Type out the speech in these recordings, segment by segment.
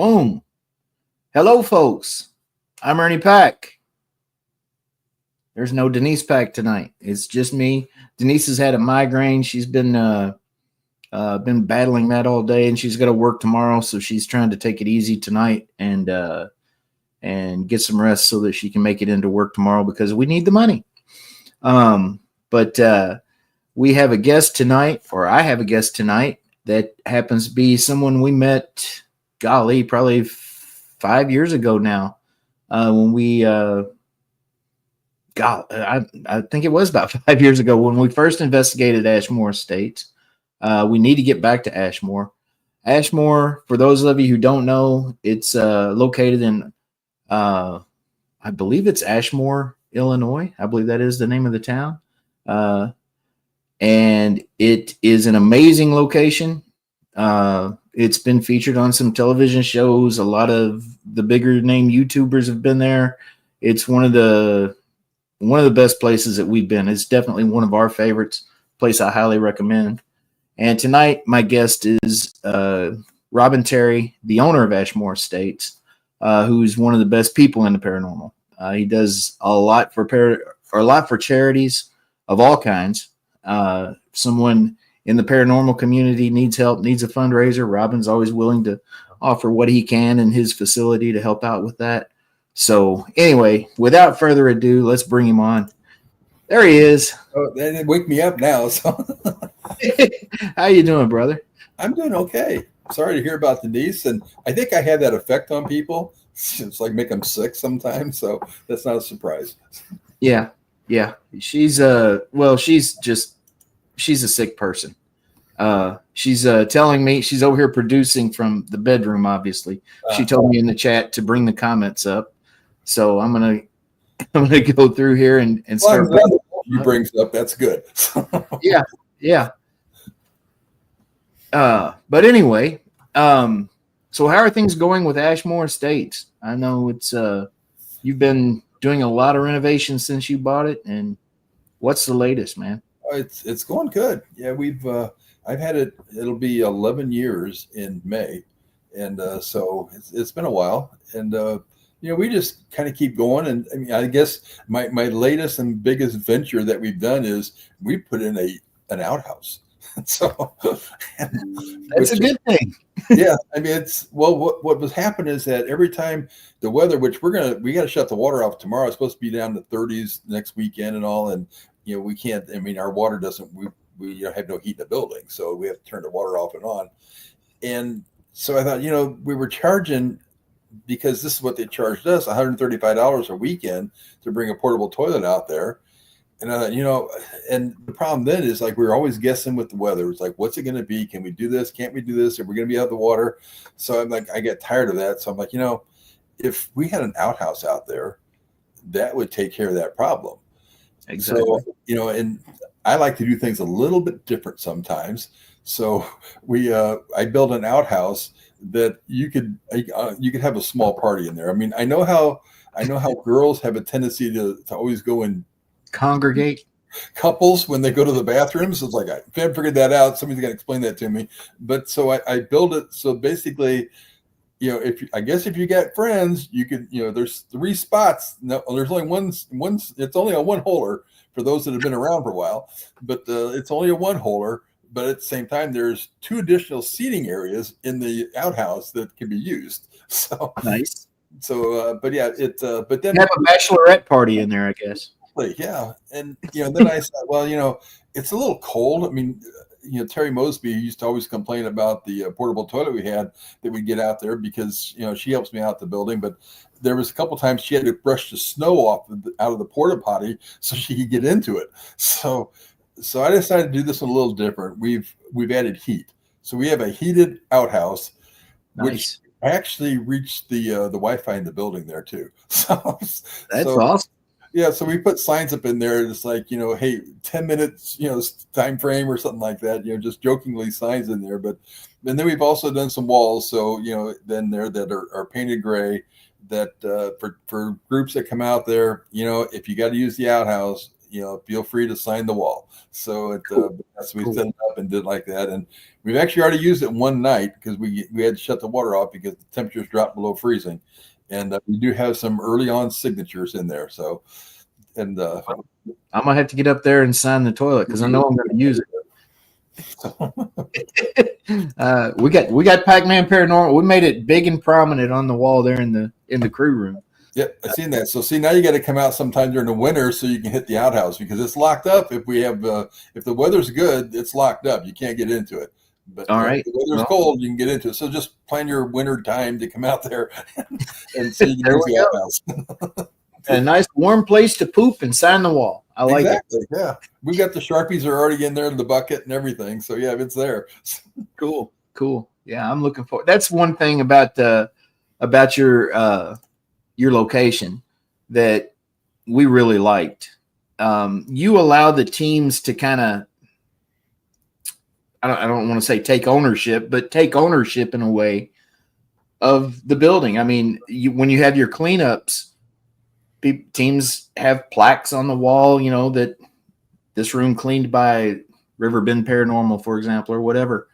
Boom. Hello, folks. I'm Ernie Pack. There's no Denise Pack tonight. It's just me. Denise has had a migraine. She's been battling that all day, and she's got to work tomorrow. So she's trying to take it easy tonight and get some rest so that she can make it into work tomorrow because we need the money. But we have a guest tonight, or I have a guest tonight that happens to be someone we met. Golly, probably 5 years ago now, when we I think it was about 5 years ago when we first investigated Ashmore Estates. We need to get back to Ashmore. Ashmore, for those of you who don't know, it's located in, I believe it's Ashmore, Illinois. I believe that is the name of the town. And it is an amazing location. It's been featured on some television shows. A lot of the bigger name YouTubers have been there. It's one of the best places that we've been. It's definitely one of our favorites. Place I highly recommend. And tonight, my guest is Robbin Terry, the owner of Ashmore Estates, who's one of the best people in the paranormal. He does a lot for charities of all kinds. Someone in the paranormal community needs help, needs a fundraiser. Robbin's always willing to offer what he can in his facility to help out with that. So anyway, without further ado, let's bring him on. There he is. Oh, they didn't wake me up now. So how you doing, brother? I'm doing okay. Sorry to hear about Denise, and I think I had that effect on people. It's like make them sick sometimes, so that's not a surprise. Yeah. She's she's a sick person. She's telling me she's over here producing from the bedroom. Obviously, she told me in the chat to bring the comments up, so I'm gonna go through here and start. You brings up that's good. Yeah. But anyway, so how are things going with Ashmore Estates? I know it's you've been doing a lot of renovations since you bought it, and what's the latest, man? It's going good. Yeah, I've had it. It'll be 11 years in May, and so it's been a while. And we just kind of keep going. And I mean, I guess my latest and biggest venture that we've done is we put in an outhouse. So that's a good thing. Yeah, I mean, what was happening is that every time the weather, which we got to shut the water off tomorrow. It's supposed to be down to 30s next weekend and all, and we can't. I mean, our water doesn't. We have no heat in the building, so we have to turn the water off and on. And so I thought, we were charging, because this is what they charged us, $135 a weekend to bring a portable toilet out there. And I thought, and the problem then is like, we were always guessing with the weather. It's like, what's it going to be? Can we do this? Can't we do this? Are we going to be out of the water? So I'm like, I get tired of that. So I'm like, if we had an outhouse out there, that would take care of that problem. Exactly. So, and I like to do things a little bit different sometimes. So I built an outhouse that you could have a small party in there. I mean, I know how girls have a tendency to always go and congregate couples when they go to the bathrooms. It's like, I can't figure that out. Somebody's got to explain that to me. But so I build it. So basically, if you got friends, you could, there's 3 spots. No, there's only one, it's only a one-holer for those that have been around for a while, but it's only a one-holer. But at the same time, there's 2 additional seating areas in the outhouse that can be used. So nice. So, but yeah, but then you have a bachelorette party in there, I guess. Yeah. And, then I said, well, it's a little cold. I mean, Terry Mosby used to always complain about the portable toilet we had that we'd get out there because, she helps me out the building. But there was a couple times she had to brush the snow out of the porta potty so she could get into it. So I decided to do this a little different. We've added heat. So we have a heated outhouse, nice. Which actually reached the Wi-Fi in the building there too. So that's awesome. Yeah, so we put signs up in there. It's like, hey, 10 minutes, time frame or something like that. Just jokingly signs in there. And then we've also done some walls. So then there that are painted gray. That for groups that come out there, if you got to use the outhouse, feel free to sign the wall. So so we set it up and did like that. And we've actually already used it one night because we had to shut the water off because the temperatures dropped below freezing. And we do have some early on signatures in there. So, and I'm gonna have to get up there and sign the toilet because I know I'm going to use it. We got Packman Paranormal. We made it big and prominent on the wall there in the crew room. Yep, I've seen that. So now you got to come out sometime during the winter so you can hit the outhouse because it's locked up. If the weather's good, it's locked up. You can't get into it. But all right, if the weather's cold, you can get into it. So just plan your winter time to come out there and so you can use the outhouse. A nice warm place to poop and sign the wall. I like it. Yeah, we've got the Sharpies are already in there in the bucket and everything. So yeah, it's there. Cool. Yeah, I'm looking forward. That's one thing about your location that we really liked. You allow the teams to kind of, I don't want to say take ownership, but take ownership in a way of the building. I mean, when you have your cleanups, teams have plaques on the wall, that this room cleaned by Riverbend Paranormal, for example, or whatever,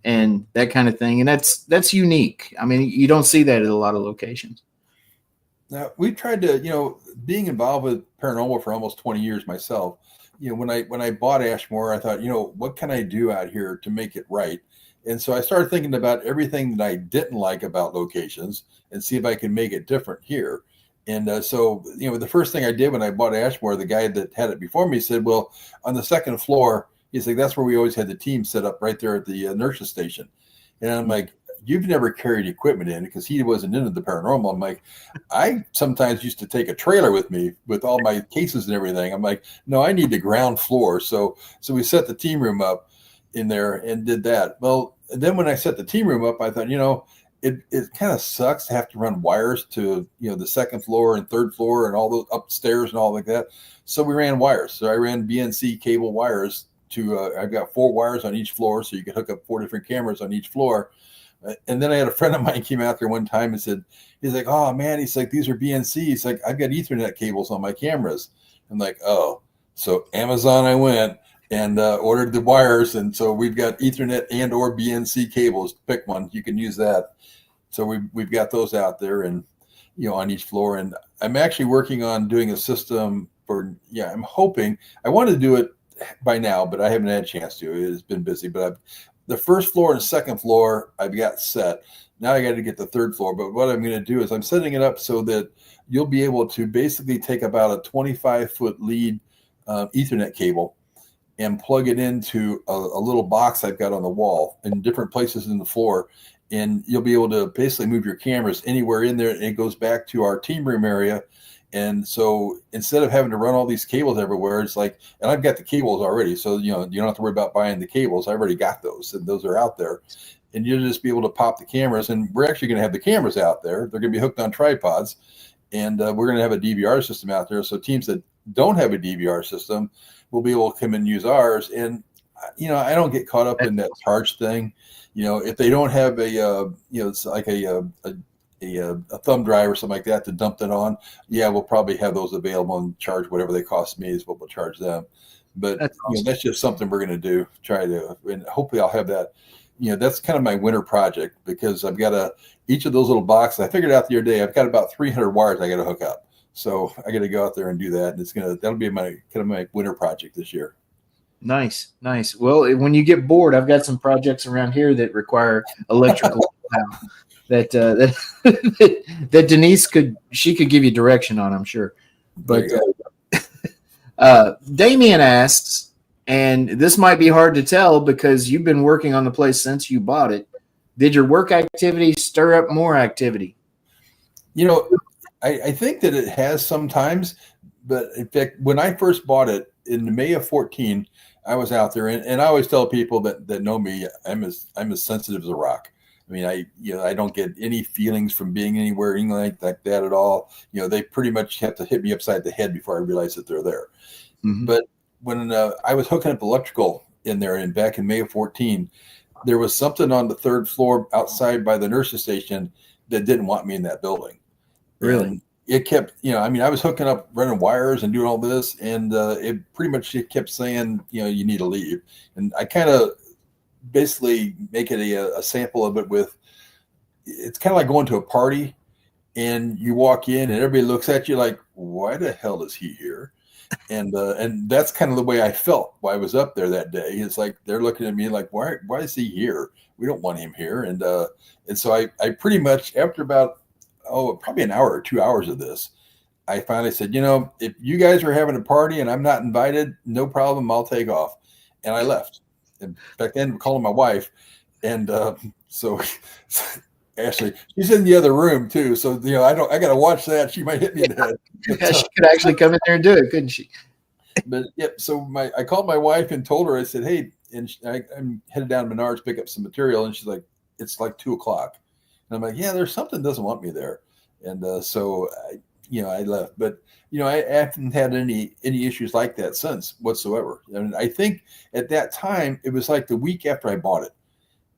and that kind of thing. And that's unique. I mean, you don't see that at a lot of locations. Now, we tried to, being involved with paranormal for almost 20 years myself, when I bought Ashmore, I thought, what can I do out here to make it right? And so I started thinking about everything that I didn't like about locations and see if I can make it different here. And so, the first thing I did when I bought Ashmore, the guy that had it before me said, well, on the second floor, he's like, that's where we always had the team set up right there at the inertia station. And I'm like, you've never carried equipment in because he wasn't into the paranormal. I'm like, I sometimes used to take a trailer with me with all my cases and everything. I'm like, no, I need the ground floor. So we set the team room up in there and did that. Well, and then when I set the team room up, I thought, it kind of sucks to have to run wires to, the second floor and third floor and all those upstairs and all like that. So we ran wires. So I ran BNC cable wires to, I've got 4 wires on each floor. So you could hook up 4 different cameras on each floor. And then I had a friend of mine came out there one time and said, he's like, oh man, he's like, these are BNC. He's like, I've got Ethernet cables on my cameras. I'm like, oh, so Amazon I went and ordered the wires. And so we've got Ethernet and or BNC cables. Pick one, you can use that. So we've got those out there and, on each floor. And I'm actually working on doing a system for, I'm hoping, I wanted to do it by now, but I haven't had a chance to. It's been busy, but the first floor and the second floor, I've got set. Now I got to get the third floor. But what I'm going to do is I'm setting it up so that you'll be able to basically take about a 25-foot lead Ethernet cable and plug it into a little box I've got on the wall in different places in the floor. And you'll be able to basically move your cameras anywhere in there. And it goes back to our team room area. And so instead of having to run all these cables everywhere, it's like, and I've got the cables already. So, you don't have to worry about buying the cables. I already got those and those are out there. And you'll just be able to pop the cameras. And we're actually going to have the cameras out there. They're going to be hooked on tripods. And we're going to have a DVR system out there. So teams that don't have a DVR system will be able to come and use ours. And, I don't get caught up in that charge thing. If they don't have it's like a thumb drive or something like that to dump that on, we'll probably have those available and charge whatever they cost me is what we'll charge them. But that's awesome. That's just something we're going to do. And hopefully I'll have that. That's kind of my winter project because I've got each of those little boxes. I figured out the other day I've got about 300 wires I got to hook up. So I got to go out there and do that. And that'll be my winter project this year. Nice. Well, when you get bored, I've got some projects around here that require electrical that Denise could give you direction on, I'm sure. But Damien asks, and this might be hard to tell because you've been working on the place since you bought it. Did your work activity stir up more activity? I think that it has sometimes, but in fact, when I first bought it in May of 2014, I was out there, and I always tell people that know me, I'm as sensitive as a rock. I mean, I don't get any feelings from being anywhere, anything like that at all. They pretty much have to hit me upside the head before I realize that they're there. Mm-hmm. But when I was hooking up electrical in there, and back in May of 2014, there was something on the third floor outside by the nurse's station that didn't want me in that building. Really? it kept, I mean, I was hooking up, running wires and doing all this, and it pretty much it kept saying, you need to leave. And I kind of basically make it a sample of it with, it's kind of like going to a party and you walk in and everybody looks at you like, why the hell is he here? And that's kind of the way I felt while I was up there that day. It's like they're looking at me like, why is he here? We don't want him here. And so I pretty much, after about probably an hour or 2 hours of this, I finally said, if you guys are having a party and I'm not invited, no problem, I'll take off. And I left. And back then, I'm calling my wife, and so Ashley, she's in the other room too. So I got to watch that. She might hit me in the head. But, she could actually come in there and do it, couldn't she? But yeah, so I called my wife and told her, I said, hey, and I'm headed down to Menards to pick up some material, and she's like, it's like 2:00. And I'm like, yeah, there's something doesn't want me there. And so I left, but I haven't had any issues like that since whatsoever. I mean, I think at that time it was like the week after I bought it.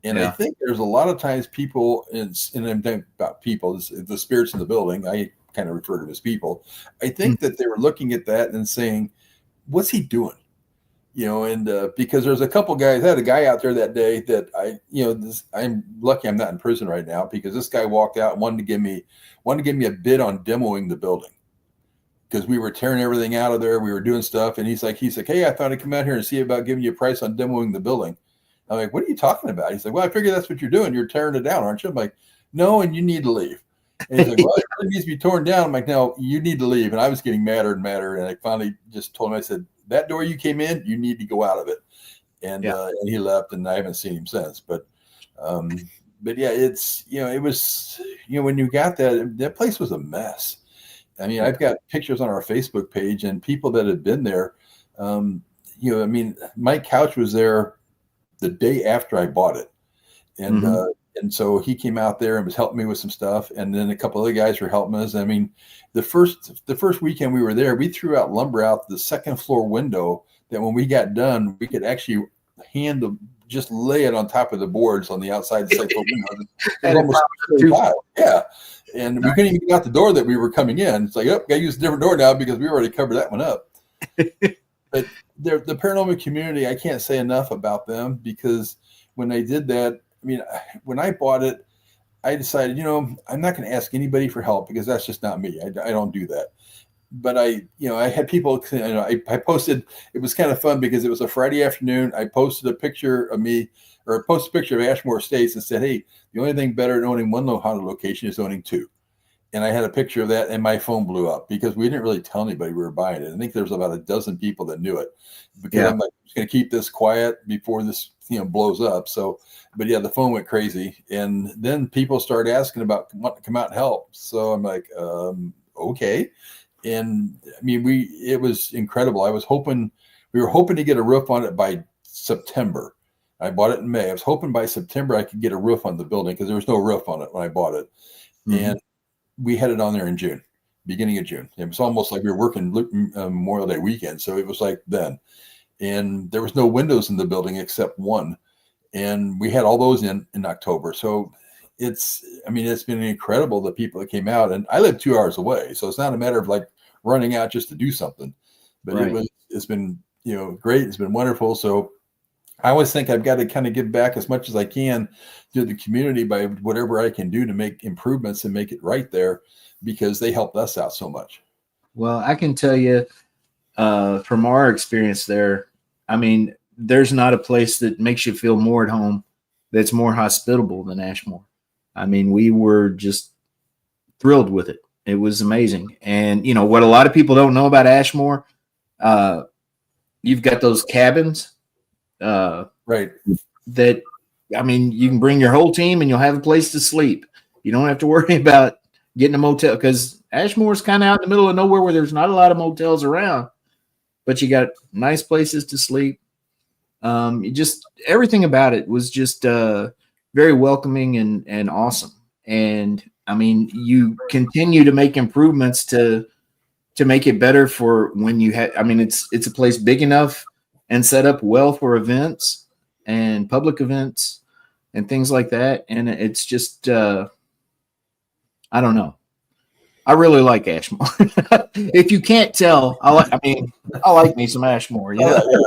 And I think there's a lot of times people, and I'm talking about people, the spirits in the building, I kind of refer to them as people. I think that they were looking at that and saying, what's he doing? Because there's a couple guys, I had a guy out there that day that I'm lucky I'm not in prison right now, because this guy walked out and wanted to give me a bid on demoing the building, because we were tearing everything out of there. We were doing stuff. And he's like, hey, I thought I'd come out here and see about giving you a price on demoing the building. I'm like, what are you talking about? He's like, well, I figure that's what you're doing. You're tearing it down, aren't you? I'm like, no, and you need to leave. And he's like, well, it really needs to be torn down. I'm like, no, you need to leave. And I was getting madder and madder. And I finally just told him, I said, that door you came in, you need to go out of it. And he left, and I haven't seen him since. But yeah, it's, it was, when you got that place was a mess. I mean, I've got pictures on our Facebook page and people that had been there. I mean, my couch was there the day after I bought it. And so he came out there and was helping me with some stuff. And then a couple other guys were helping us. I mean, the first weekend we were there, we threw out lumber out the second floor window that when we got done, we could actually just lay it on top of the boards on the outside of the second floor window. Yeah. And we couldn't even get out the door that we were coming in. It's like, got to use a different door now because we already covered that one up. But the paranormal community, I can't say enough about them, because when they did that, I mean, when I bought it, I decided, I'm not going to ask anybody for help, because that's just not me. I don't do that. But I had people, I posted, it was kind of fun because it was a Friday afternoon. I posted a picture of me, or posted a picture of Ashmore Estates, and said, hey, the only thing better than owning one haunted location is owning two. And I had a picture of that, and my phone blew up because we didn't really tell anybody we were buying it. I think there was about a dozen people that knew it, because I'm like, I'm just going to keep this quiet before this, blows up. So, but yeah, the phone went crazy, and then people started asking about wanting to come out and help. So I'm like, okay. And I mean, it was incredible. We were hoping to get a roof on it by September. I bought it in May. I was hoping by September I could get a roof on the building, because there was no roof on it when I bought it. And we had it on there in June, beginning of June. It was almost like we were working Memorial Day weekend. So it was like then. And there was no windows in the building except one. And we had all those in October. So it's been incredible, the people that came out. And I live 2 hours away. So it's not a matter of like running out just to do something. But it's been, great. It's been wonderful. So I always think I've got to kind of give back as much as I can to the community by whatever I can do to make improvements and make it right there, because they helped us out so much. Well, I can tell you from our experience there, I mean, there's not a place that makes you feel more at home, that's more hospitable than Ashmore. I mean, we were just thrilled with it. It was amazing. And, what a lot of people don't know about Ashmore, you've got those cabins. Right. That, I mean, you can bring your whole team and you'll have a place to sleep. You don't have to worry about getting a motel, because Ashmore's kind of out in the middle of nowhere where there's not a lot of motels around, but you got nice places to sleep. Everything about it was just very welcoming and awesome. And I mean, you continue to make improvements to make it better for when you have. I mean, it's a place big enough and set up well for events and public events and things like that. And it's just, I don't know. I really like Ashmore. If you can't tell, I like me some Ashmore. You know?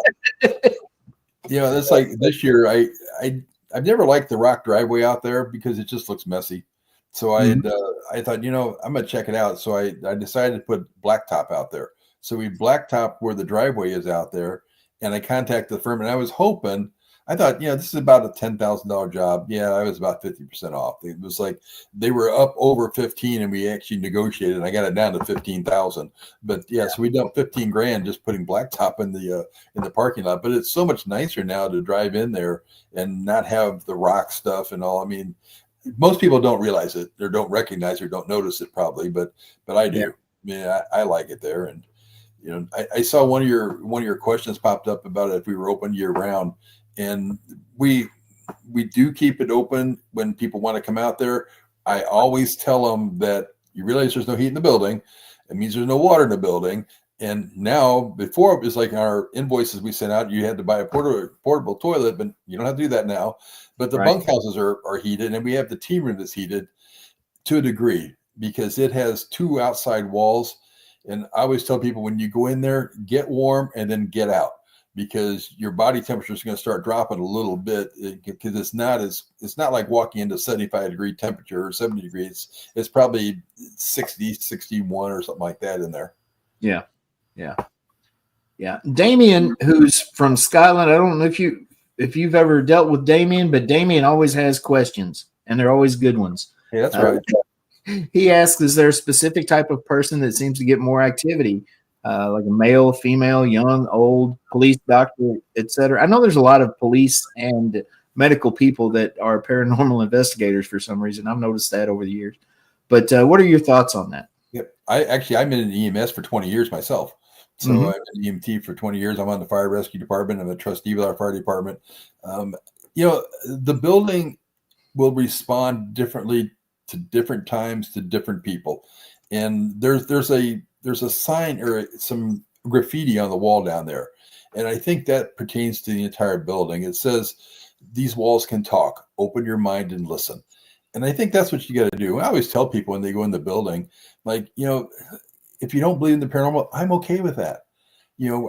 That's like this year. I've never liked the rock driveway out there because it just looks messy. So I thought, I'm gonna check it out. So I decided to put blacktop out there. So we blacktop where the driveway is out there, and I contacted the firm, and I was hoping. I thought, this is about a $10,000 job. Yeah, I was about 50% off. It was like they were up over 15, and we actually negotiated. And I got it down to 15,000. But yeah, so we dumped 15 grand just putting blacktop in the parking lot. But it's so much nicer now to drive in there and not have the rock stuff and all. I mean, most people don't realize it, or don't recognize, or don't notice it probably, but I do. Yeah. I mean, I like it there, and I saw one of your questions popped up about if we were open year round. And we do keep it open when people want to come out there. I always tell them that you realize there's no heat in the building. It means there's no water in the building. And now, before it was like our invoices we sent out, you had to buy a portable toilet, but you don't have to do that now. But the bunkhouses are heated, and we have the tea room that's heated to a degree because it has 2 outside walls. And I always tell people, when you go in there, get warm and then get out, because your body temperature is going to start dropping a little bit, because it's not like walking into 75-degree temperature or 70 degrees. It's probably 60, 61 or something like that in there. Yeah. Damien, who's from Skyland, I don't know if you've ever dealt with Damien, but Damien always has questions, and they're always good ones. Yeah, that's right. He asks, is there a specific type of person that seems to get more activity? Like a male, female, young, old, police, doctor, etc. I know there's a lot of police and medical people that are paranormal investigators for some reason. I've noticed that over the years. But what are your thoughts on that? Yep. I've been in EMS for 20 years myself. So I've been EMT for 20 years. I'm on the fire rescue department. I'm a trustee with our fire department. The building will respond differently to different times to different people. And there's a sign or some graffiti on the wall down there. And I think that pertains to the entire building. It says, these walls can talk, open your mind and listen. And I think that's what you got to do. I always tell people when they go in the building, like, if you don't believe in the paranormal, I'm okay with that.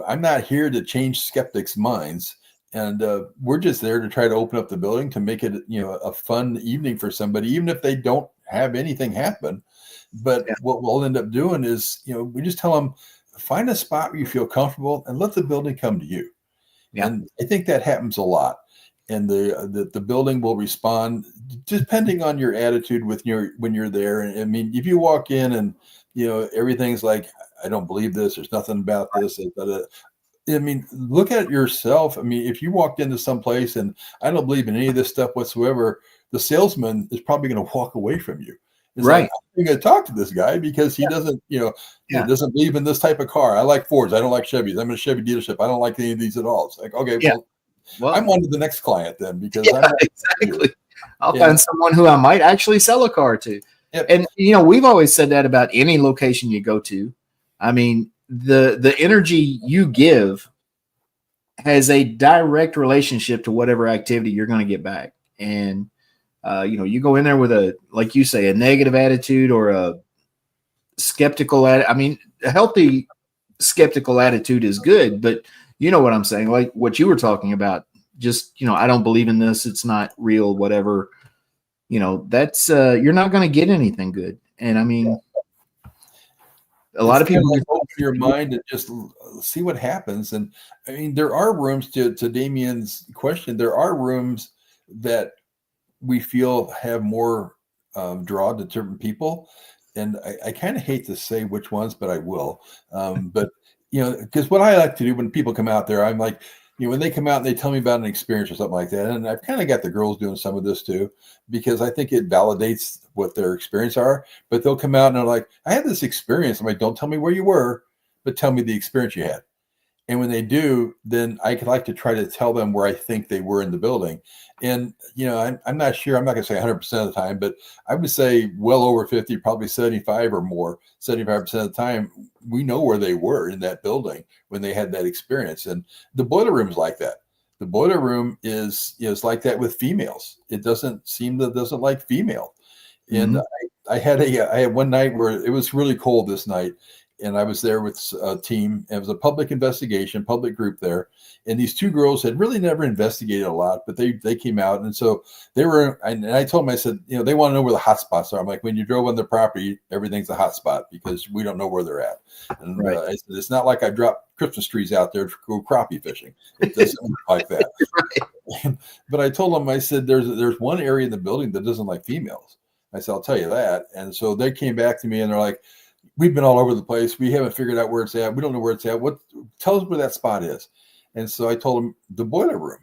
I'm not here to change skeptics' minds. And we're just there to try to open up the building to make it, a fun evening for somebody, even if they don't have anything happen. But what we'll end up doing is, we just tell them, find a spot where you feel comfortable and let the building come to you. Yeah. And I think that happens a lot. And the building will respond depending on your attitude when you're there. And I mean, if you walk in and, everything's like, I don't believe this, there's nothing about this. I mean, look at yourself. I mean, if you walked into some place and I don't believe in any of this stuff whatsoever, the salesman is probably going to walk away from you. It's right. Like, I'm going to talk to this guy because he doesn't, he doesn't believe in this type of car. I like Fords. I don't like Chevys. I'm in a Chevy dealership. I don't like any of these at all. It's like, okay, well I'm on to the next client then, because I'm not exactly. I'll find someone who I might actually sell a car to. Yep. And, we've always said that about any location you go to. I mean, the energy you give has a direct relationship to whatever activity you're going to get back. And, you go in there with like you say, a negative attitude or a skeptical a healthy skeptical attitude is good, but you know what I'm saying? Like what you were talking about, just, I don't believe in this. It's not real, whatever, that's, you're not going to get anything good. And I mean, a lot of people like open your mind and just see what happens. And I mean, there are rooms to Damien's question. There are rooms that we feel have more draw to certain people. And I kind of hate to say which ones, but I will. But, because what I like to do when people come out there, I'm like, when they come out and they tell me about an experience or something like that. And I've kind of got the girls doing some of this too, because I think it validates what their experience are. But they'll come out and they're like, I had this experience. I'm like, don't tell me where you were, but tell me the experience you had. And when they do, then I could like to try to tell them where I think they were in the building. And, I'm not sure, I'm not going to say 100% of the time, but I would say well over 50, probably 75 or more, 75% of the time, we know where they were in that building when they had that experience. And the boiler room is like that. The boiler room is like that with females. It doesn't like female. And I had one night where it was really cold this night, and I was there with a team. It was a public investigation, public group there, and these two girls had really never investigated a lot, but they came out, and so they were. And I told them, I said, they want to know where the hot spots are. I'm like, when you drove on their property, everything's a hot spot because we don't know where they're at. And Right. I said, it's not like I dropped Christmas trees out there to go crappie fishing. It doesn't look like that. Right. But I told them, I said, there's one area in the building that doesn't like females. I said, I'll tell you that. And so they came back to me and they're like, we've been all over the place. We haven't figured out where it's at. We don't know where it's at. Tell us where that spot is. And so I told them the boiler room.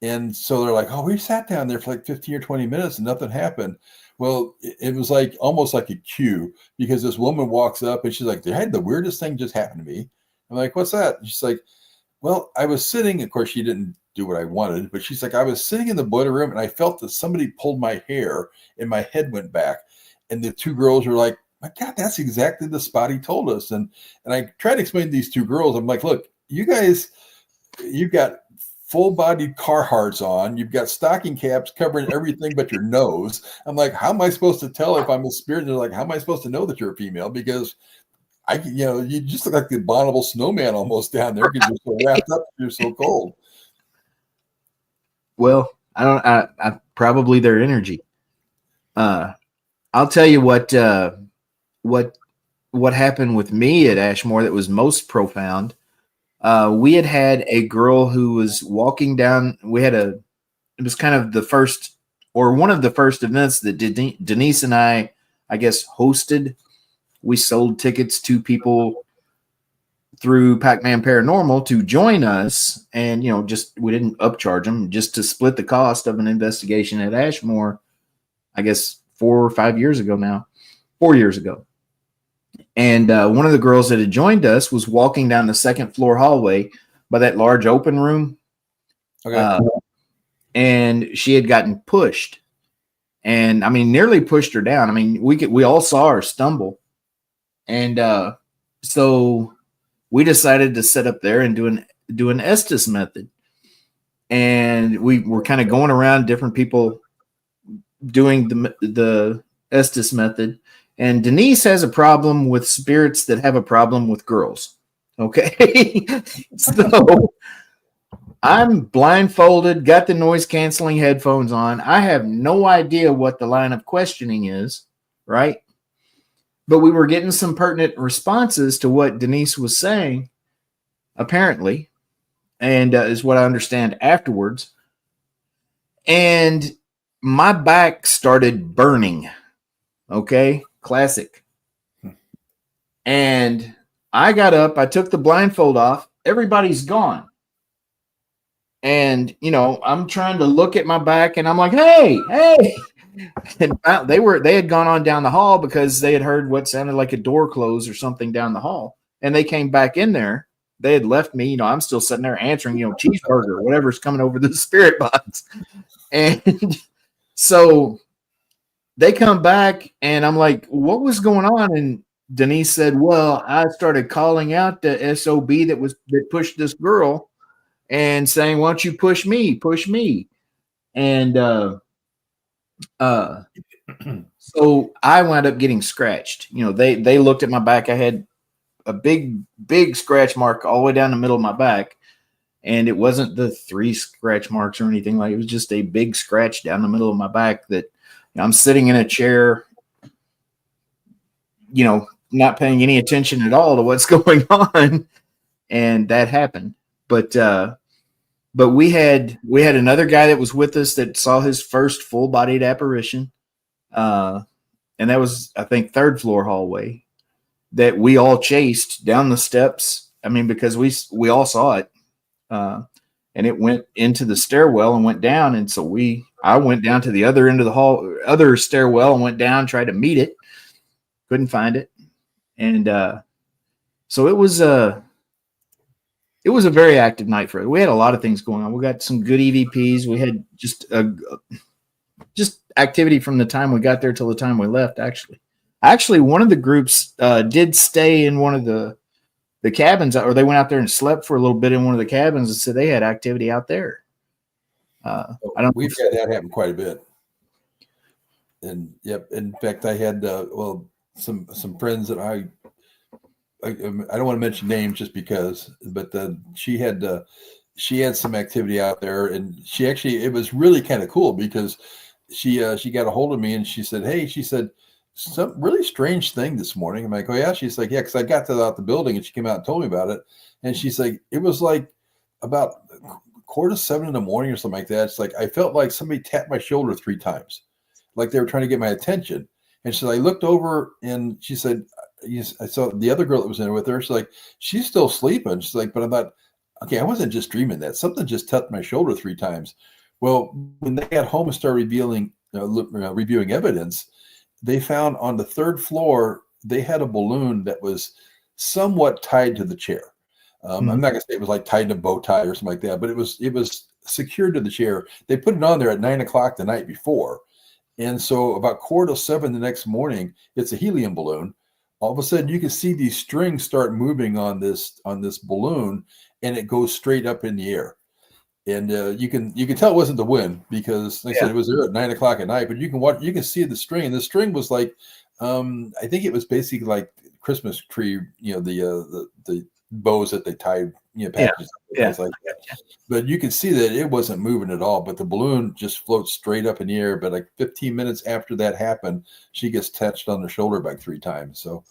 And so they're like, oh, we sat down there for like 15 or 20 minutes and nothing happened. Well, it was like almost like a cue because this woman walks up and she's like, they had the weirdest thing just happen to me. I'm like, what's that? And she's like, well, I was sitting, of course, she didn't do what I wanted, but she's like, I was sitting in the boiler room and I felt that somebody pulled my hair and my head went back. And the two girls were like, my God, that's exactly the spot he told us. And I tried to explain to these two girls, I'm like, look, you guys, you've got full-bodied Carhartts on. You've got stocking caps covering everything but your nose. I'm like, how am I supposed to tell if I'm a spirit? And they're like, how am I supposed to know that you're a female? Because you just look like the abominable snowman almost down there because you're so wrapped up, you're so cold. Well, I probably their energy. I'll tell you what happened with me at Ashmore that was most profound. We had a girl who was walking down. It was kind of the first or one of the first events that Denise and I guess, hosted. We sold tickets to people through Packman Paranormal to join us. And, we didn't upcharge them just to split the cost of an investigation at Ashmore, I guess 4 or 5 years ago now, 4 years ago. And one of the girls that had joined us was walking down the second floor hallway by that large open room. Okay. And she had gotten pushed. And nearly pushed her down. We all saw her stumble. And so we decided to sit up there and do an Estes method. And we were kind of going around different people doing the Estes method. And Denise has a problem with spirits that have a problem with girls. Okay. So I'm blindfolded, got the noise canceling headphones on. I have no idea what the line of questioning is, right? But we were getting some pertinent responses to what Denise was saying, apparently, and is what I understand afterwards. And my back started burning. Okay, classic. And I got up, I took the blindfold off. Everybody's gone. And, I'm trying to look at my back and I'm like, hey. And they had gone on down the hall because they had heard what sounded like a door close or something down the hall. And they came back in there. They had left me, I'm still sitting there answering, cheeseburger, whatever's coming over the spirit box. And so they come back and I'm like, what was going on? And Denise said, well, I started calling out the SOB that pushed this girl and saying, why don't you push me? And so I wound up getting scratched. They looked at my back. I had a big scratch mark all the way down the middle of my back. And it wasn't the 3 scratch marks or anything like it. It was just a big scratch down the middle of my back that I'm sitting in a chair, not paying any attention at all to what's going on. And that happened. But we had another guy that was with us that saw his first full-bodied apparition. And that was, I think, 3rd floor hallway that we all chased down the steps. Because we all saw it. And it went into the stairwell and went down. And so I went down to the other end of the other stairwell and went down, tried to meet it. Couldn't find it. And so it was a very active night for it. We had a lot of things going on. We got some good EVPs. We had just activity from the time we got there till the time we left, actually one of the groups did stay in one of the cabins, or they went out there and slept for a little bit in one of the cabins and said they had activity out there. We've had that happen quite a bit. And yep. In fact, I had some friends that I don't want to mention names just because, but she had some activity out there, and it was really kind of cool because she got a hold of me and she said, "Hey," she said, "some really strange thing this morning." I'm like, "Oh yeah." She's like, "Yeah," because I got out the building and she came out and told me about it, and she's like, "It was like about 6:45 in the morning or something like that. It's like I felt like somebody tapped my shoulder 3 times, like they were trying to get my attention." And she said, "I looked over and she said." I saw the other girl that was in there with her. She's like, she's still sleeping. She's like, but I thought, okay, I wasn't just dreaming that. Something just tapped my shoulder 3 times. Well, when they got home and started reviewing evidence, they found on the third floor, they had a balloon that was somewhat tied to the chair. I'm not going to say it was like tied in a bow tie or something like that, but it was secured to the chair. They put it on there at 9 o'clock the night before. And so about 6:45 the next morning, it's a helium balloon. All of a sudden, you can see these strings start moving on this balloon, and it goes straight up in the air. And you can tell it wasn't the wind because, like I said, it was there at 9 o'clock at night. But you can see the string, and the string was like, I think it was basically like Christmas tree, the bows that they tied, packages, things like that. But you can see that it wasn't moving at all. But the balloon just floats straight up in the air. But like 15 minutes after that happened, she gets touched on the shoulder like 3 times. So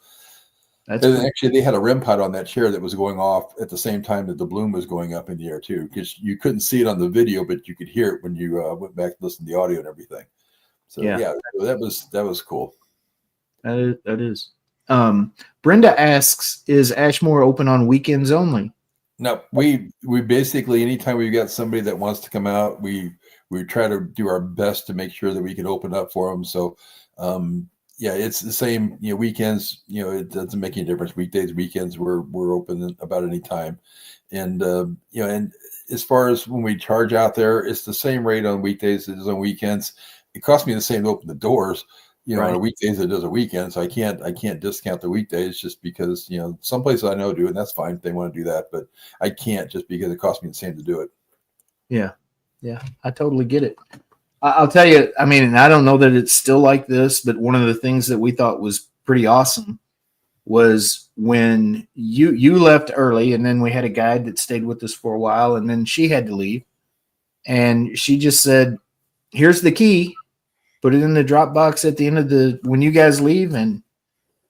actually, they had a REM pod on that chair that was going off at the same time that the balloon was going up in the air too, because you couldn't see it on the video, but you could hear it when you went back to listen to the audio and everything. So yeah that was cool. That is. Brenda asks, "Is Ashmore open on weekends only?" No, we basically, anytime we've got somebody that wants to come out, we try to do our best to make sure that we can open up for them. So yeah, it's the same, weekends, it doesn't make any difference. Weekdays, weekends, we're open about any time. And and as far as when we charge out there, it's the same rate on weekdays as it is on weekends. It costs me the same to open the doors, on a weekdays as it does a weekend. So I can't discount the weekdays just because, some places I know do, and that's fine if they want to do that, but I can't just because it costs me the same to do it. Yeah. Yeah. I totally get it. I'll tell you, I mean, and I don't know that it's still like this, but one of the things that we thought was pretty awesome was when you left early, and then we had a guide that stayed with us for a while, and then she had to leave. And she just said, "Here's the key. Put it in the drop box at the end of when you guys leave, and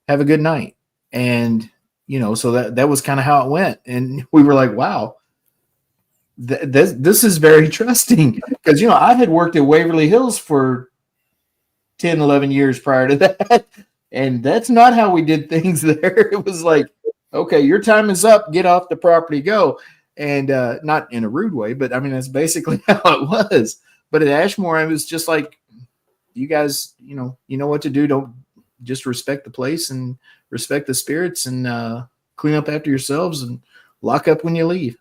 have a good night." And, so that was kind of how it went. And we were like, wow, this is very trusting, because, I had worked at Waverly Hills for 10, 11 years prior to that. And that's not how we did things there. It was like, okay, your time is up, get off the property, go. And not in a rude way, but I mean, that's basically how it was. But at Ashmore, it was just like, you guys, you know what to do. Don't just respect the place and respect the spirits, and clean up after yourselves and lock up when you leave.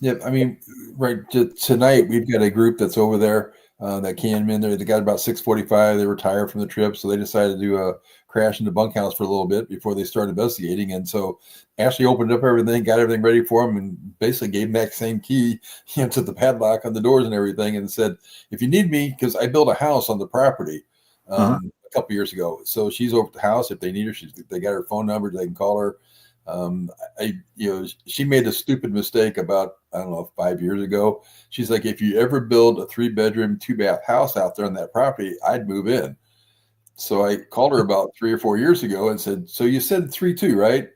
Yeah, I mean, right tonight we've got a group that's over there that came in there. They got about 6:45. They were tired from the trip, so they decided to do a crash in the bunkhouse for a little bit before they started investigating. And so Ashley opened up everything, got everything ready for them, and basically gave them that same key, to the padlock on the doors and everything, and said, "If you need me," because I built a house on the property a couple years ago. So she's over at the house. If they need her, they got her phone number. They can call her. She made a stupid mistake about, I don't know, 5 years ago. She's like, "If you ever build a 3-bedroom, 2-bath house out there on that property, I'd move in." So I called her about 3 or 4 years ago and said, "So you said 3-2, right?"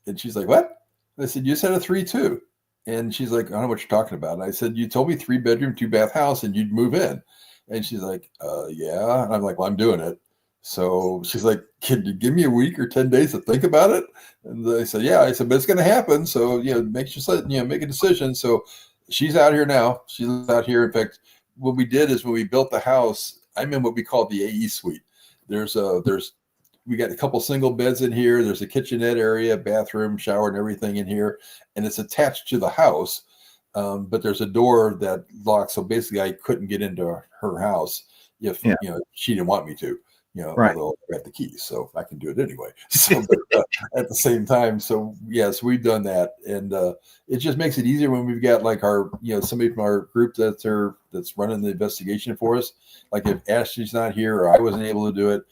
And she's like, "What?" I said, "You said a 3-2." And she's like, "I don't know what you're talking about." And I said, "You told me 3-bedroom, 2-bath house and you'd move in." And she's like, "Yeah." And I'm like, "Well, I'm doing it." So she's like, "Can you give me a week or 10 days to think about it?" And I said, "Yeah." I said, "But it's going to happen. So, make a decision." So she's out here now. She's out here. In fact, what we did is when we built the house, I'm in what we call the AE suite. We got a couple single beds in here. There's a kitchenette area, bathroom, shower, and everything in here. And it's attached to the house. But there's a door that locks. So basically I couldn't get into her house if, she didn't want me to. Right. although I got the keys, so I can do it anyway. So, but, at the same time, so yes, we've done that, and it just makes it easier when we've got like our, somebody from our group that's running the investigation for us. Like if Ashley's not here or I wasn't able to do it,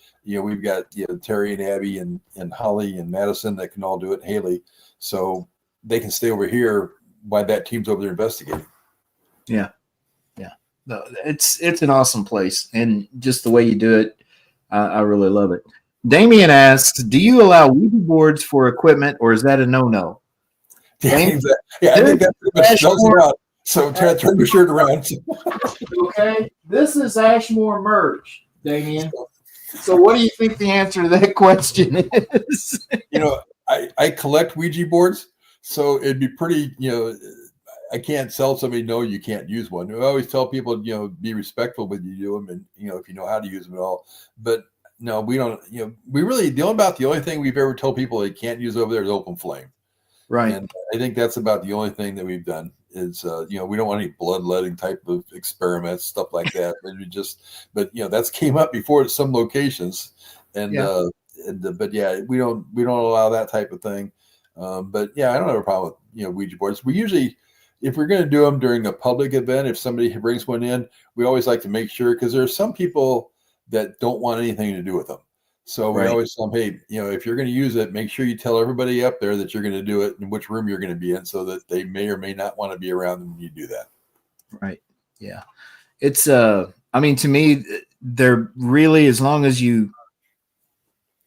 we've got Terry and Abby and Holly and Madison that can all do it, Haley, so they can stay over here while that team's over there investigating. Yeah. No, it's an awesome place, and just the way you do it, I really love it. Damien asks, "Do you allow Ouija boards for equipment, or is that a no-no?" Yeah, exactly. Yeah, I think that pretty much spells it out. So turn your shirt around. Okay, this is Ashmore merch, Damien. So, what do you think the answer to that question is? I collect Ouija boards, so it'd be pretty, I can't tell somebody, no, you can't use one. I always tell people, be respectful when you do them, and if you know how to use them at all. But no, we don't. We really the only thing we've ever told people they can't use over there is open flame. Right. And I think that's about the only thing that we've done is, we don't want any bloodletting type of experiments, stuff like that. But that's came up before at some locations, and but yeah, we don't allow that type of thing. But yeah, I don't have a problem with Ouija boards. We usually, if we're going to do them during a public event, if somebody brings one in, we always like to make sure, because there are some people that don't want anything to do with them. So we always tell them, hey, if you're going to use it, make sure you tell everybody up there that you're going to do it and which room you're going to be in, so that they may or may not want to be around when you do that. Right. Yeah. It's, I mean, to me, they're really, as long as you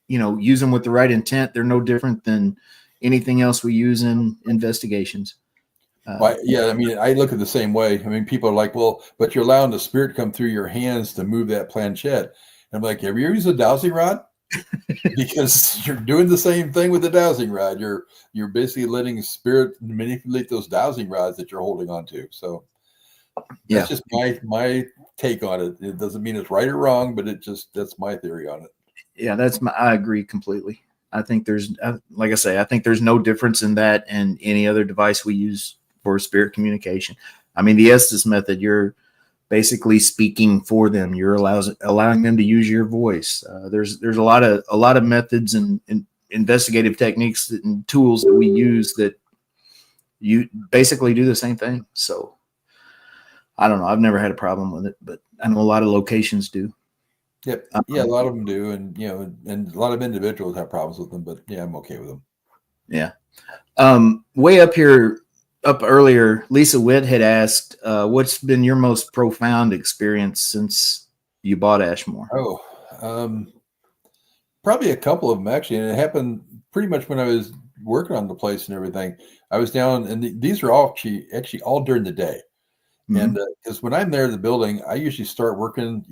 use them with the right intent, they're no different than anything else we use in investigations. Yeah, I mean, I look at it the same way. I mean, people are like, well, but you're allowing the spirit to come through your hands to move that planchette. And I'm like, have you ever used a dowsing rod? Because you're doing the same thing with the dowsing rod. You're basically letting spirit manipulate those dowsing rods that you're holding on to. So that's just my take on it. It doesn't mean it's right or wrong, but that's my theory on it. Yeah, I agree completely. I think there's, like I say, I think there's no difference in that and any other device we use for spirit communication. I mean, the Estes method, you're basically speaking for them. You're allowing them to use your voice. There's a lot of methods and investigative techniques and tools that we use that you basically do the same thing. So I don't know. I've never had a problem with it, but I know a lot of locations do. Yep. Yeah, a lot of them do, and and a lot of individuals have problems with them. But yeah, I'm okay with them. Yeah. Way up here. Up earlier, Lisa Witt had asked, what's been your most profound experience since you bought Ashmore? Probably a couple of them, actually. And it happened pretty much when I was working on the place and everything. I was down, and these are all actually all during the day. Mm-hmm. And because when I'm there in the building, I usually start working,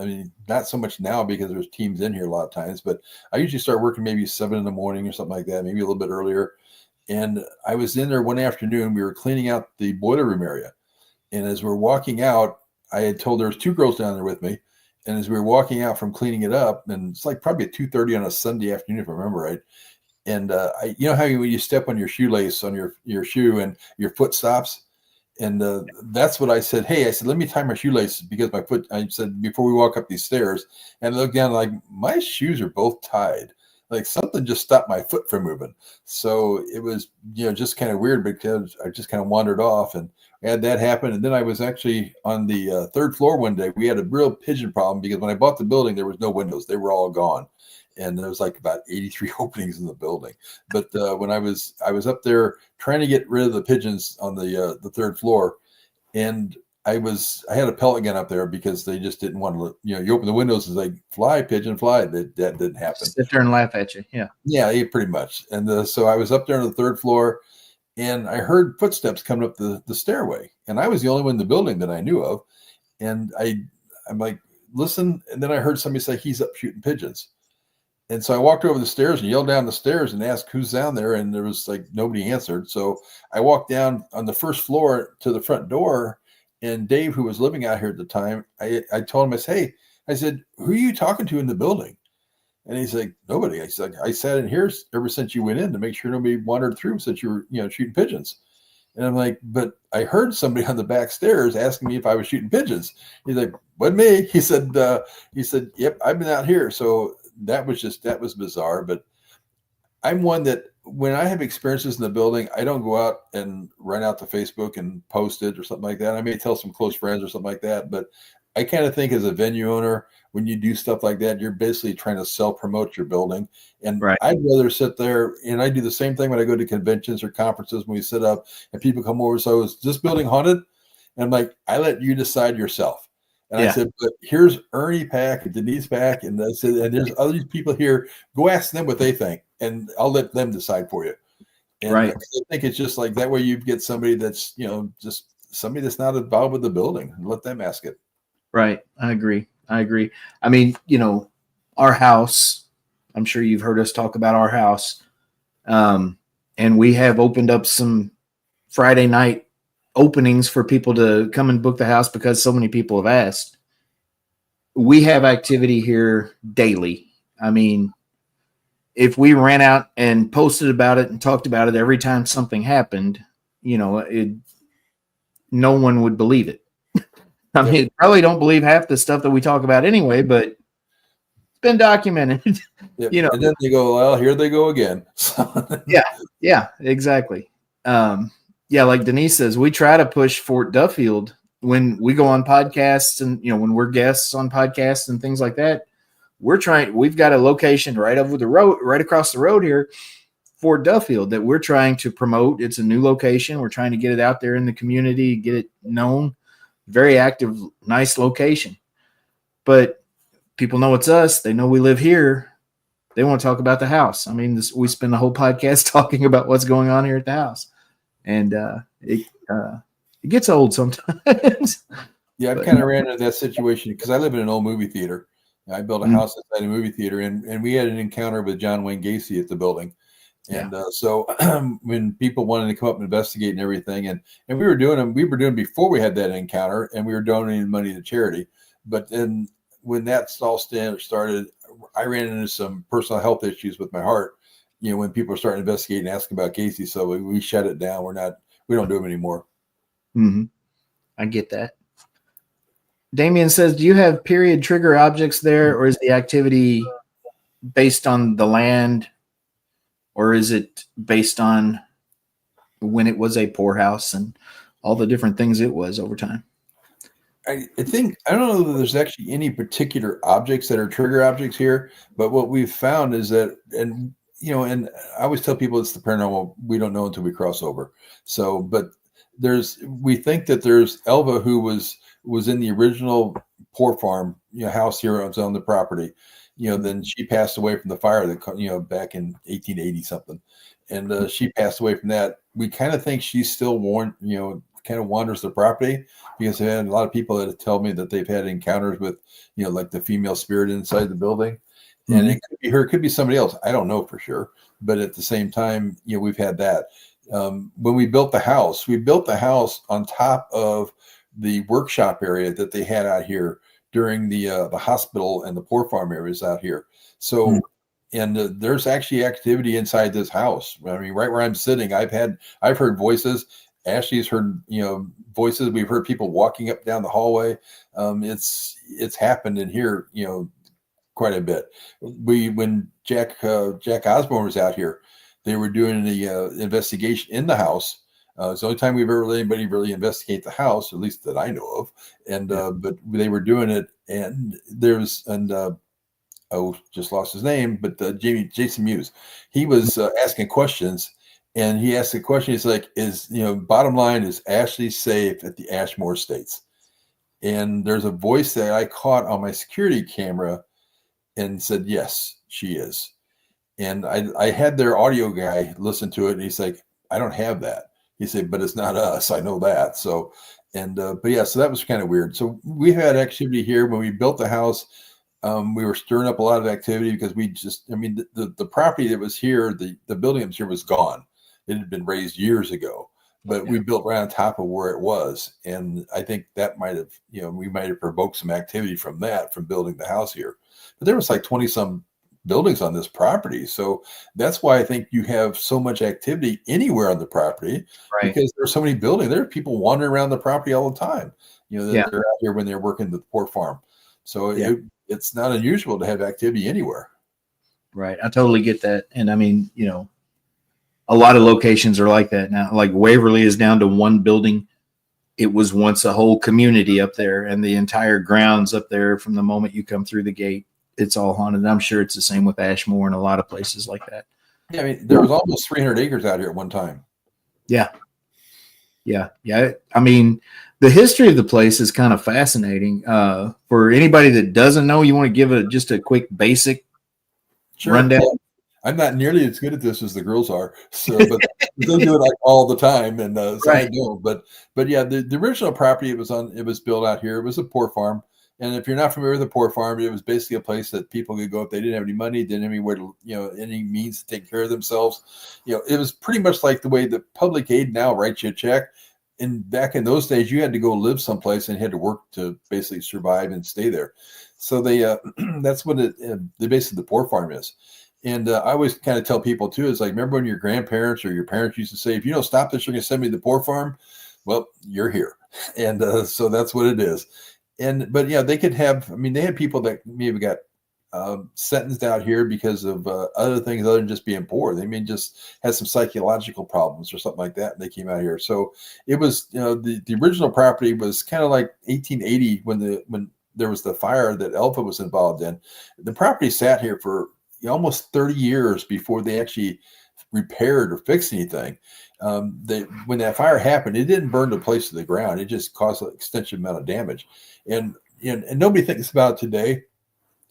I mean, not so much now because there's teams in here a lot of times, but I usually start working maybe 7 a.m. or something like that, maybe a little bit earlier. And I was in there one afternoon. We were cleaning out the boiler room area. And as we're walking out, I had told there was 2 girls down there with me. And as we were walking out from cleaning it up, and it's like probably at 2:30 on a Sunday afternoon, if I remember right. And how when you step on your shoelace on your shoe and your foot stops? And that's what I said. Hey, I said, let me tie my shoelaces because my foot, I said, before we walk up these stairs. And I looked down like my shoes are both tied. Like something just stopped my foot from moving. So it was, just kind of weird because I just kind of wandered off and had that happen. And then I was actually on the 3rd floor one day. We had a real pigeon problem because when I bought the building, there was no windows. They were all gone. And there was like about 83 openings in the building. But when I was up there trying to get rid of the pigeons on the 3rd floor, and I had a pellet gun up there because they just didn't want to, you open the windows and like, fly, pigeon, fly. That didn't happen. Sit there and laugh at you. Yeah. Yeah, pretty much. And so I was up there on the 3rd floor and I heard footsteps coming up the stairway. And I was the only one in the building that I knew of. And I'm like, listen. And then I heard somebody say, he's up shooting pigeons. And so I walked over the stairs and yelled down the stairs and asked who's down there. And there was like nobody answered. So I walked down on the 1st floor to the front door. And Dave, who was living out here at the time, I told him, hey, I said, who are you talking to in the building? And he's like, nobody. I said, I sat in here ever since you went in to make sure nobody wandered through since you were, shooting pigeons. And I'm like, but I heard somebody on the back stairs asking me if I was shooting pigeons. He's like, wasn't me. He said, yep, I've been out here. So that was bizarre. But I'm one that when I have experiences in the building, I don't go out and run out to Facebook and post it or something like that. I may tell some close friends or something like that, but I kind of think as a venue owner, when you do stuff like that, you're basically trying to self promote your building. And Right. I'd rather sit there, and I do the same thing when I go to conventions or conferences when we sit up and people come over. So is this building haunted? And I'm like, I let you decide yourself. And I Yeah. said, but here's Ernie Pack and Denise Pack. And I said, and there's other people here. Go ask them what they think, and I'll let them decide for you. And Right. I think it's just like that way you get somebody that's, just somebody that's not involved with the building and let them ask it. Right. I agree. I mean, our house, I'm sure you've heard us talk about our house. And we have opened up some Friday night openings for people to come and book the house because so many people have asked. We have activity here daily. I mean, if we ran out and posted about it and talked about it every time something happened, no one would believe it. I mean, probably don't believe half the stuff that we talk about anyway, but it's been documented. Yep. And then they go, well, here they go again. Yeah, exactly. Like Denise says, we try to push Fort Duffield when we go on podcasts and, when we're guests on podcasts and things like that. We've got a location right over the road, right across the road here, Fort Duffield, that we're trying to promote. It's a new location. We're trying to get it out there in the community, get it known. Very active, nice location. But people know it's us. They know we live here. They want to talk about the house. I mean, we spend the whole podcast talking about what's going on here at the house. And it gets old sometimes. Yeah, I've kind of ran into that situation because I live in an old movie theater. I built a house inside a movie theater, and we had an encounter with John Wayne Gacy at the building. And so when people wanted to come up and investigate and everything, and we were doing them, before we had that encounter, and we were donating money to charity. But then when that all started, I ran into some personal health issues with my heart. When people are starting to investigate and ask about Gacy, so we shut it down. We don't do them anymore. Mm-hmm. I get that. Damien says, do you have period trigger objects there, or is the activity based on the land, or is it based on when it was a poorhouse and all the different things it was over time? I think, I don't know that there's actually any particular objects that are trigger objects here, but what we've found is that, and I always tell people it's the paranormal, we don't know until we cross over. So, but we think that there's Elva, who was in the original poor farm, house here on the property. Then she passed away from the fire that, back in 1880 something. And she passed away from that. We kind of think she's still kind of wanders the property, because I had a lot of people that tell me that they've had encounters with, like the female spirit inside the building. And it could be her, it could be somebody else. I don't know for sure. But at the same time, we've had that. When we built the house on top of the workshop area that they had out here during the hospital and the poor farm areas out here. So, and there's actually activity inside this house. I mean, right where I'm sitting, I've heard voices. Ashley's heard, voices. We've heard people walking up down the hallway. It's happened in here, quite a bit. When Jack Osborne was out here, they were doing the investigation in the house. It's the only time we've ever let anybody really investigate the house, at least that I know of. And but they were doing it, and just lost his name, but Jason Mewes, he was asking questions, and he asked the question. He's like, bottom line, is Ashley safe at the Ashmore Estates? And there's a voice that I caught on my security camera and said, yes, she is. And I had their audio guy listen to it, and he's like, I don't have that. He said, but it's not us. I know that. So, but yeah, so that was kind of weird. So we had activity here when we built the house. We were stirring up a lot of activity because the property that was here, the building that was here was gone. It had been raised years ago, but we built right on top of where it was. And I think that might have, we might have provoked some activity from building the house here. But there was like 20 some buildings on this property. So that's why I think you have so much activity anywhere on the property, Right. because there's so many buildings. There are people wandering around the property all the time. Yeah. They're out here when they're working the pork farm. So Yeah. it's not unusual to have activity anywhere. Right. I totally get that. And I mean, a lot of locations are like that now. Like Waverly is down to one building. It was once a whole community up there, and the entire grounds up there from the moment you come through the gate, it's all haunted. And I'm sure it's the same with Ashmore and a lot of places like that. Yeah, I mean, there was almost 300 acres out here at one time. Yeah. Yeah. Yeah. I mean, the history of the place is kind of fascinating. For anybody that doesn't know, you want to give just a quick basic rundown? Well, I'm not nearly as good at this as the girls are, so but they do it like all the time, and so Right. I don't. But yeah, the original property it was built out here. It was a pork farm, and if you're not familiar with a pork farm, it was basically a place that people could go if they didn't have any money, didn't have anywhere to any means to take care of themselves. It was pretty much like the way the public aid now writes you a check. And back in those days, you had to go live someplace and had to work to basically survive and stay there. So they that's what basically the pork farm is. And I always kind of tell people too, is like, remember when your grandparents or your parents used to say, if you don't stop this, you're going to send me to the pork farm. Well, you're here. And so that's what it is. But yeah, they could have, I mean, they had people that maybe got sentenced out here because of other things other than just being poor. They just had some psychological problems or something like that. And they came out here. So it was, the original property was kind of like 1880 when there was the fire that Alpha was involved in. The property sat here for almost 30 years before they actually repaired or fixed anything. When that fire happened, it didn't burn the place to the ground. It just caused an extensive amount of damage. And nobody thinks about it today.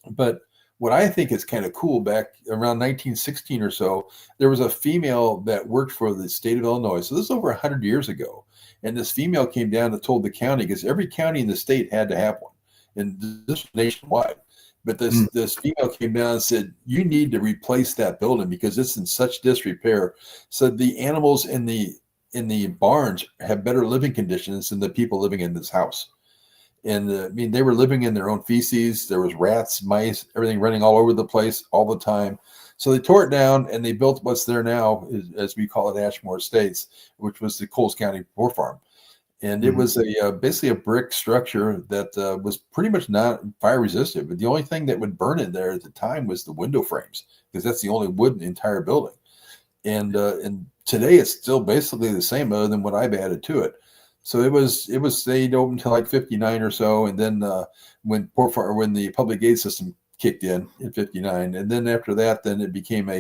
But what I think is kind of cool, back around 1916 or so, there was a female that worked for the state of Illinois. So this is over 100 years ago. And this female came down and told the county, because every county in the state had to have one. And this was nationwide. But this female came down and said, you need to replace that building because it's in such disrepair. So the animals in the barns have better living conditions than the people living in this house. And I mean, they were living in their own feces. There was rats, mice, everything running all over the place all the time. So they tore it down and they built what's there now, as we call it, Ashmore Estates, which was the Coles County Pork Farm. And it was basically a brick structure that was pretty much not fire resistant. But the only thing that would burn in there at the time was the window frames, because that's the only wood in the entire building. And today it's still basically the same, other than what I've added to it. So it stayed open until like 59 or so, and then when the public aid system kicked in 59, and then after that, then it became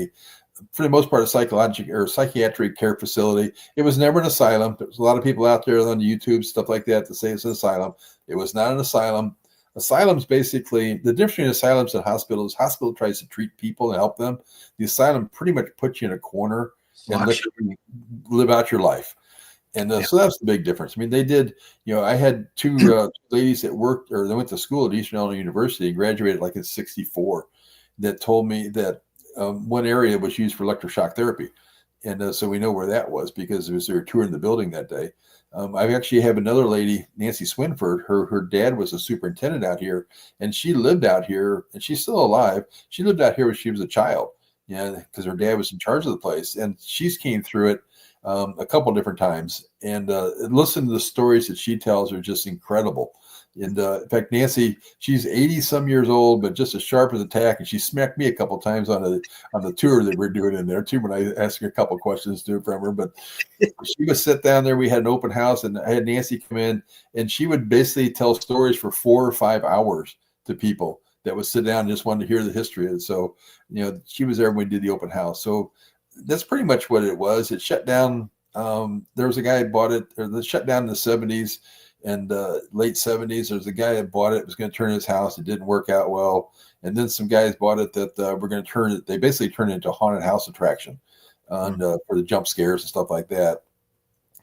for the most part, a psychological or psychiatric care facility. It was never an asylum. There's a lot of people out there on YouTube, stuff like that, to say it's an asylum. It was not an asylum. Asylums, basically, the difference between asylums and hospitals, hospital tries to treat people and help them. The asylum pretty much puts you in a corner and let you live out your life. And so that's the big difference. I mean, they did, I had two ladies that worked, or they went to school at Eastern Illinois University, graduated like in 64, that told me that one area was used for electroshock therapy. And so we know where that was, because they were touring the building that day. I actually have another lady, Nancy Swinford. Her dad was a superintendent out here, and she lived out here, and she's still alive. She lived out here when she was a child, because her dad was in charge of the place. And she's came through it a couple of different times. And listen to the stories that she tells are just incredible. And in fact, Nancy, she's 80 some years old, but just as sharp as a tack. And she smacked me a couple of times on the tour that we're doing in there too, when I asked her a couple of questions too from her. But she would sit down there. We had an open house, and I had Nancy come in, and she would basically tell stories for 4 or 5 hours to people that would sit down and just wanted to hear the history of it. So, she was there when we did the open house. So that's pretty much what it was. It shut down. There was a guy who bought it, or the shut down in the 70s. And late 70s, there's a guy that bought it, was going to turn his house. It didn't work out well. And then some guys bought it that were going to turn it. They basically turned it into a haunted house attraction for the jump scares and stuff like that.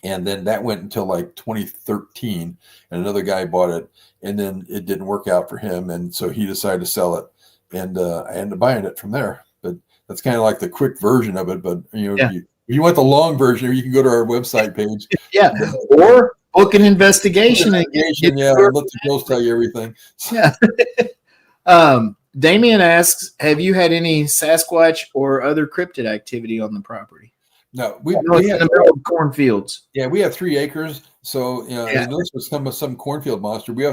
And then that went until like 2013, and another guy bought it, and then it didn't work out for him. And so he decided to sell it, and I ended up buying it from there. But that's kind of like the quick version of it. But, if you want the long version, you can go to our website page. Yeah. Or book an investigation. Yeah, let the girls tell you everything. Yeah. Damien asks, have you had any Sasquatch or other cryptid activity on the property? No, I know it's in the middle of cornfields. Yeah, we have 3 acres, so unless it's some cornfield monster, we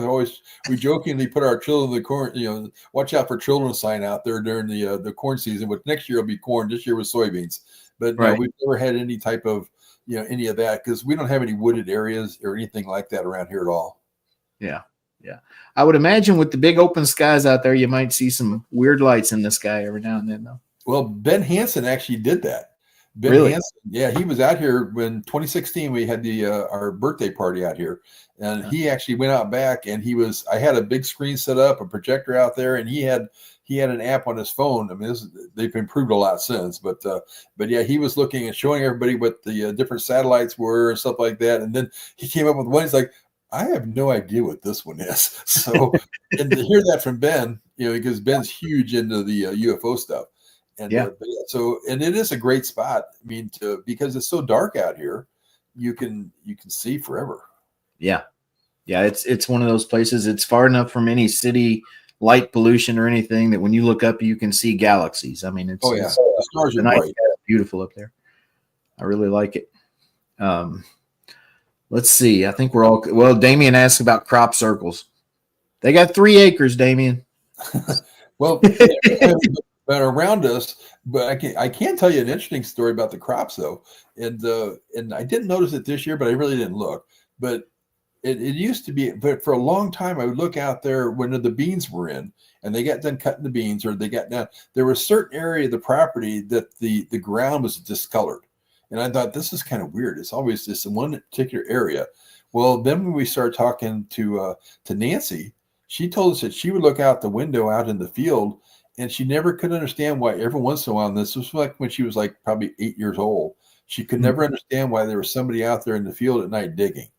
jokingly put our children in the corn. Watch out for children sign out there during the corn season. But next year will be corn. This year was soybeans. But no, Right. we've never had any type of any of that because we don't have any wooded areas or anything like that around here at all. Yeah. I would imagine with the big open skies out there, you might see some weird lights in the sky every now and then, though. Well, Ben Hansen actually did that. Ben Really? Hansen, yeah, he was out here when 2016 we had our birthday party out here, and he actually went out back and I had a big screen set up, a projector out there, and he had an app on his phone. I mean, they've improved a lot since, but yeah, he was looking and showing everybody what the different satellites were and stuff like that, and then he came up with one. He's like, I have no idea what this one is. So, and to hear that from Ben, because Ben's huge into the UFO stuff. And and it is a great spot. I mean, because it's so dark out here, you can see forever. Yeah. It's one of those places. It's far enough from any city light pollution or anything that when you look up, you can see galaxies. I mean, the stars are bright. Beautiful up there. I really like it. Let's see. I think we're all well. Damien asked about crop circles. They got 3 acres, Damien. Well. But around us, but I can tell you an interesting story about the crops though, and I didn't notice it this year, but I really didn't look. But it used to be, but for a long time I would look out there when the beans were in, and they got done cutting the beans, or they got down. There was a certain area of the property that the ground was discolored, and I thought this is kind of weird. It's always this one particular area. Well, then when we started talking to Nancy, she told us that she would look out the window out in the field. And she never could understand why every once in a while, and this was like when she was like probably 8 years old, she could never understand why there was somebody out there in the field at night digging.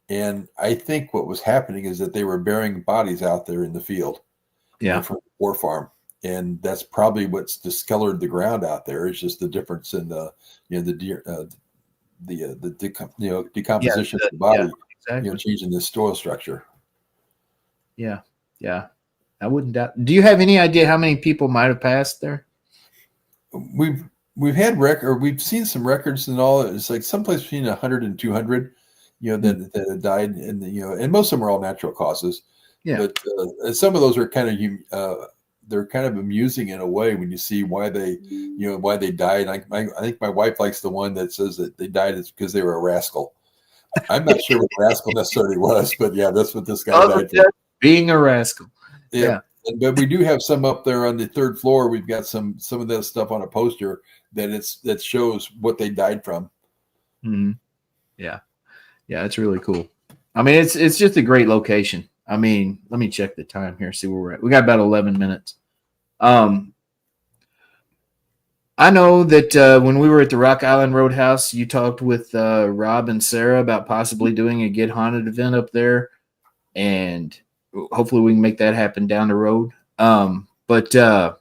And I think what was happening is that they were burying bodies out there in the field, from the war farm. And that's probably what's discolored the ground out there. It's just the difference in the decomposition of the body, changing the soil structure. Yeah. I wouldn't doubt. Do you have any idea how many people might have passed there? We've had we've seen some records and all. It's like someplace between 100 and 200, that had died, and and most of them are all natural causes. Yeah. But some of those are kind of they're kind of amusing in a way when you see why they died. I think my wife likes the one that says that they died because they were a rascal. I'm not sure what rascal necessarily was, but yeah, that's what this guy died for. Being a rascal. Yeah. But we do have some up there on the 3rd floor. We've got some of that stuff on a poster that shows what they died from. Mm-hmm. Yeah, it's really cool. I mean, it's just a great location. I mean, let me check the time here, see where we're at. We got about 11 minutes. I know that when we were at the Rock Island Roadhouse, you talked with Rob and Sarah about possibly doing a Get Haunted event up there, and hopefully we can make that happen down the road. But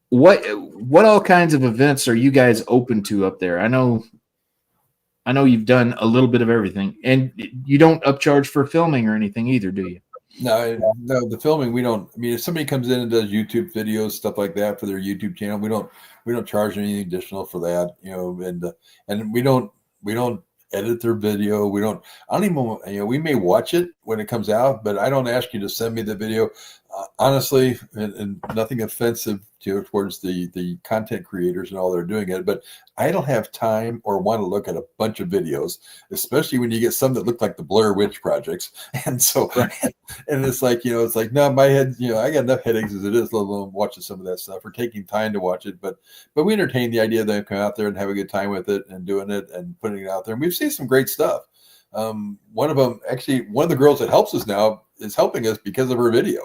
what all kinds of events are you guys open to up there? I know you've done a little bit of everything, and you don't upcharge for filming or anything either, do you? No, the filming we don't. I mean, if somebody comes in and does YouTube videos, stuff like that for their YouTube channel, we don't charge anything additional for that, and we don't edit their video. I don't even, we may watch it when it comes out, but I don't ask you to send me the video. Honestly, and nothing offensive towards the content creators and all they're doing it, but I don't have time or want to look at a bunch of videos, especially when you get some that look like the Blair Witch projects. And so, and it's like, no, my head, I got enough headaches as it is, let alone watching some of that stuff or taking time to watch it. But we entertain the idea that I come out there and have a good time with it and doing it and putting it out there. And we've seen some great stuff. One of the girls that helps us now is helping us because of her video.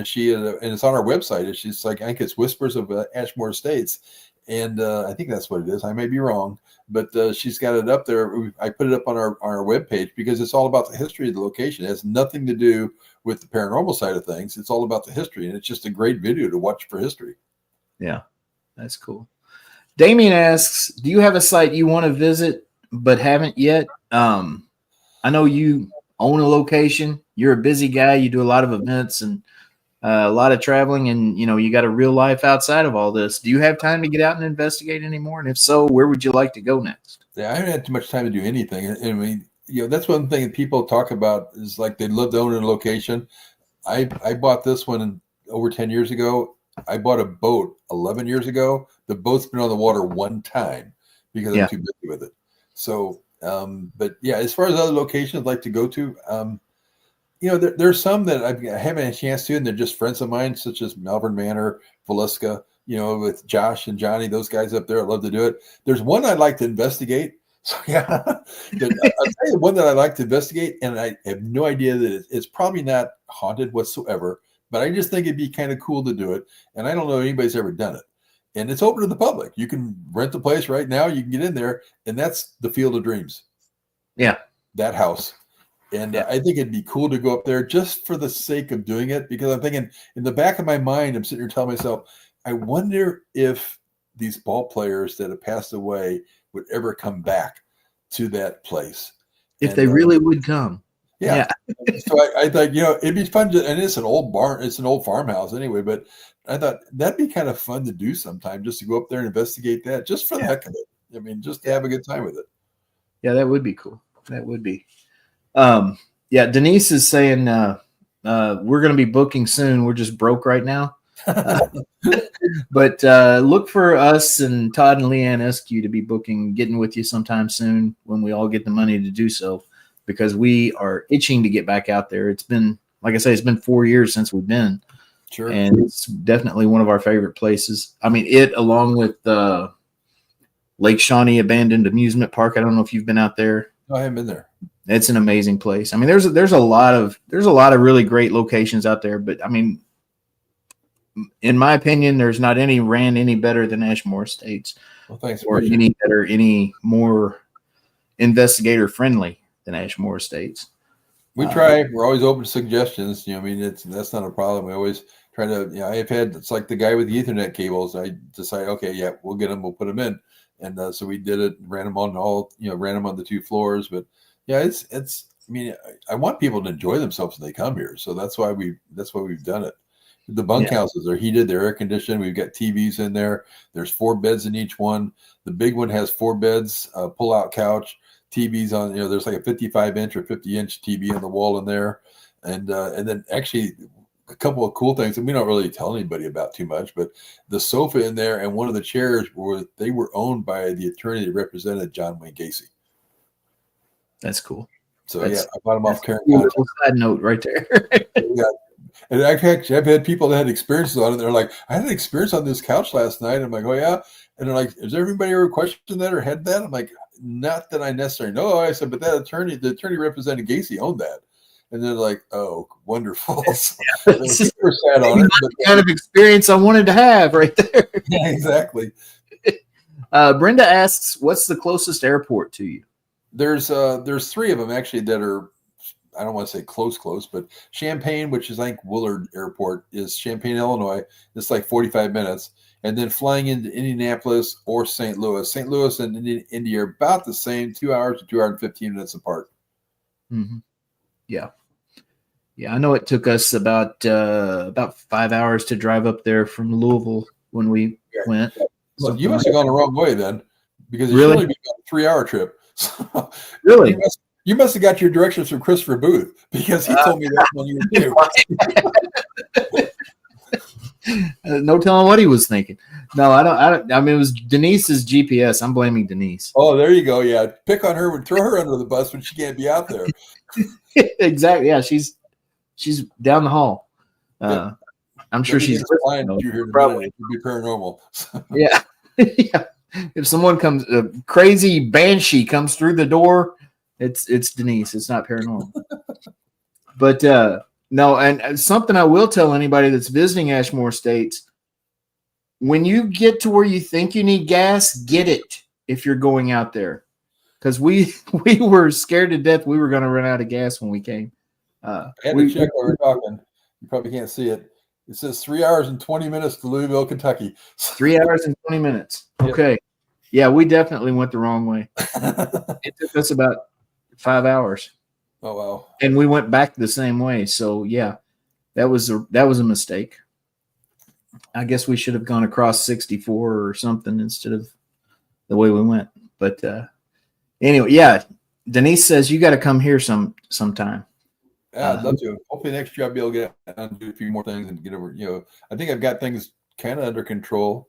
She and it's on our website. She's like, I think it's Whispers of Ashmore Estates, and I think that's what it is. I may be wrong, but she's got it up there. I put it up on our webpage because it's all about the history of the location. It has nothing to do with the paranormal side of things. It's all about the history, and it's just a great video to watch for history. Yeah, that's cool. Damien asks, do you have a site you want to visit but haven't yet? I know you own a location. You're a busy guy. You do a lot of events, and a lot of traveling, and you got a real life outside of all this. Do you have time to get out and investigate anymore? And if so, where would you like to go next? Yeah, I haven't had too much time to do anything. I mean, that's one thing that people talk about is like they love to own a location. I bought this one over 10 years ago. I bought a boat 11 years ago. The boat's been on the water one time because I'm too busy with it. So, but yeah, as far as other locations I'd like to go to, there's some that I haven't had a chance to, and they're just friends of mine, such as Malvern Manor, Villisca, with Josh and Johnny, those guys up there. I'd love to do it. There's one I'd like to investigate. So yeah, I'll tell you one that I like to investigate, and I have no idea that it's probably not haunted whatsoever, but I just think it'd be kind of cool to do it. And I don't know if anybody's ever done it. And it's open to the public. You can rent the place right now. You can get in there, and that's the Field of Dreams. Yeah. That house. And I think it'd be cool to go up there just for the sake of doing it, because I'm thinking in the back of my mind, I'm sitting here telling myself, I wonder if these ball players that have passed away would ever come back to that place. If they really would come. Yeah. So I thought, it'd be fun and it's an old barn. It's an old farmhouse anyway, but I thought that'd be kind of fun to do sometime, just to go up there and investigate that just for the heck of it. I mean, just to have a good time with it. Yeah, that would be cool. That would be. Denise is saying we're going to be booking soon. We're just broke right now. But look for us and Todd and Leanne Eskew to be getting with you sometime soon when we all get the money to do so, because we are itching to get back out there. It's been, like I say, it's been 4 years since we've been. Sure. And it's definitely one of our favorite places. I mean, it along with Lake Shawnee Abandoned Amusement Park. I don't know if you've been out there. No, I haven't been there. It's an amazing place. I mean, there's a lot of really great locations out there, but I mean, in my opinion, there's not any ran any better than Ashmore Estates, or any more investigator friendly than Ashmore Estates. We try. We're always open to suggestions. That's not a problem. We always try to. It's like the guy with the Ethernet cables. I decide, okay, yeah, we'll get them. We'll put them in, and so we did it. Ran them on ran them on the 2 floors, but. Yeah, it's. I mean, I want people to enjoy themselves when they come here, so that's why we've done it. The bunkhouses are heated; they're air conditioned. We've got TVs in there. There's 4 beds in each one. The big one has 4 beds, pull-out couch, TVs on. There's like a 55-inch or 50-inch TV on the wall in there, and then actually a couple of cool things that we don't really tell anybody about too much. But the sofa in there and one of the chairs were owned by the attorney that represented John Wayne Gacy. That's cool. So I bought them off Karen. Side note right there. And I've had people that had experiences on it. They're like, I had an experience on this couch last night. I'm like, oh yeah. And they're like, has everybody ever questioned that or had that? I'm like, not that I necessarily know. I said, but the attorney representing Gacy owned that. And they're like, oh, wonderful. It's just sad on it, but the kind of experience I wanted to have right there. Yeah, exactly. Brenda asks, what's the closest airport to you? There's 3 of them actually that are, I don't want to say close, but Champaign, which is I think Willard Airport, is Champaign, Illinois. It's like 45 minutes. And then flying into Indianapolis or St. Louis. St. Louis and Indy are about the same, 2 hours to 2 hours and 15 minutes apart. Mm-hmm. Yeah. Yeah, I know it took us about 5 hours to drive up there from Louisville when we went. Well, you must have gone the wrong way then, because it really? should only be a 3-hour trip. So really? You must have got your directions from Christopher Booth, because he told me that when you were too. No telling what he was thinking. No, I don't. I mean, it was Denise's GPS. I'm blaming Denise. Oh, there you go. Yeah, pick on her and throw her under the bus when she can't be out there. Exactly. Yeah, she's down the hall. I'm sure she's probably be paranormal. Yeah. Yeah. If someone comes, a crazy banshee comes through the door, it's Denise. It's not paranormal. But no, and something I will tell anybody that's visiting Ashmore Estates: when you get to where you think you need gas, get it if you're going out there, because we were scared to death we were going to run out of gas when we came. I had to check while we're talking. You probably can't see it. It says 3 hours and 20 minutes to Louisville, Kentucky. 3 hours and 20 minutes. Okay. Yeah, we definitely went the wrong way. It took us about 5 hours. Oh, wow. And we went back the same way. So, yeah. that was a mistake. I guess we should have gone across 64 or something instead of the way we went. But anyway, yeah. Denise says you got to come here sometime. Yeah, I'd love to. Hopefully next year I'll be able to get out and do a few more things and get over. I think I've got things kind of under control,